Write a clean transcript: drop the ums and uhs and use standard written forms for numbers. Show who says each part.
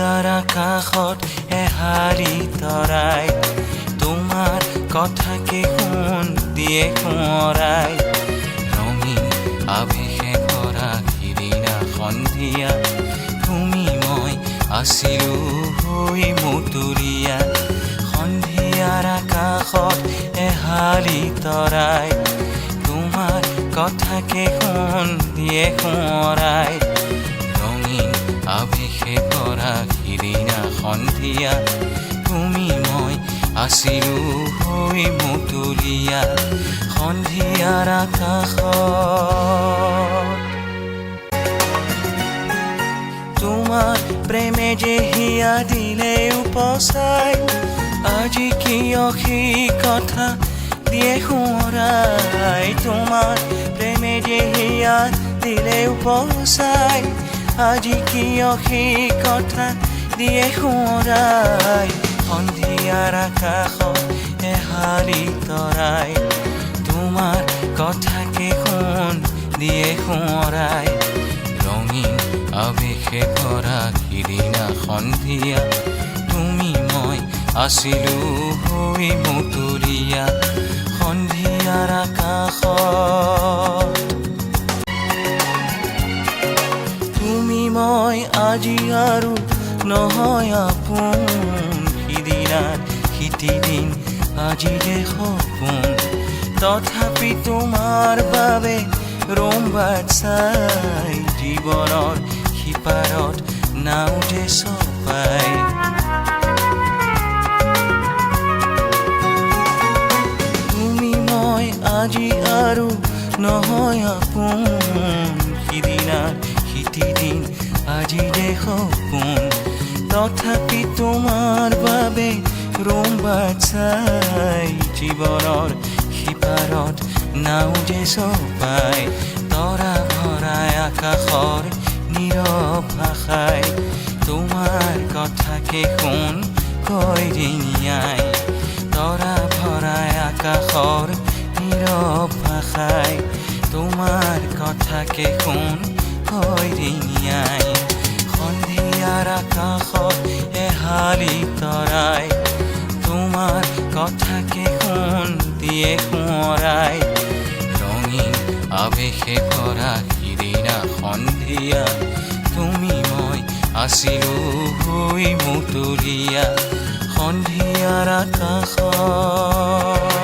Speaker 1: সন্ধিয়াৰ আকাশত এহালি তৰাই তোমাৰ কথাকে শুন দিয়ে সোঁৱৰাই ৰঙীন আৱেশে ভৰা সিদিনা সন্ধিয়া তুমি মই আছিলো হৈ মতুলীয়া সন্ধিয়াৰ আকাশত এহালি তৰাই তোমাৰ কথাকে শুন দিয়ে সোঁৱৰাই ৰঙীন আৱেশে ভৰা সিদিনা সন্ধিয়া তুমি মই আছিলো হৈ মতুলীয়া সন্ধিয়াৰ আকাশত তোমাৰ প্ৰেমে যে হিয়া দিলে উপচাই আজি কিয় সেই কথা দিয়ে সোঁৱৰাই তোমাৰ প্ৰেমে যে হিয়া দিলে উপচাই আজি কিয় সেই কথা দিয়ে সোঁৱৰাই সন্ধিয়াৰ আকাশত এহালি তৰাই তোমাৰ কথাকে শুন দিয়ে সোঁৱৰাই ৰঙীন আৱেশে ভৰা সিদিনা সন্ধিয়া তুমি মই আছিলো হৈ মতুলীয়া সন্ধিয়াৰ আকাশত তুমি মই আজি আৰু নহয় আপোন সিদিনাৰ সিদিন আজি যে সপোন তথাপি তোমাৰ বাবে ৰম বাট চাই জীৱনৰ সিপাৰত নাও যে চপাই তুমি মই আজি আৰু নহয় আপোন সিদিনাৰ সিদিন আজি যে সপোন তথাপি তোমাৰ বাবে ৰম বাট চাই জীৱনৰ সিপাৰত নাও যে চপাই তৰা ভৰাই আকাশৰ নীৰৱ ভাষাই তোমাৰ কথাকে শুন কৈ দিনিয়াই তৰা ভৰাই আকাশৰ নীৰৱ ভাষাই তোমাৰ কথাকে শুন কৈ দিনিয়াই সন্ধিয়াৰ আকাশত এহালি তৰাই তোমাৰ কথাকে শুন দিয়ে সোঁৱৰাই ৰঙীন আৱেশে ভৰা সিদিনা সন্ধিয়া তুমি মই আছিলো হৈ মতুলীয়া সন্ধিয়াৰ আকাশত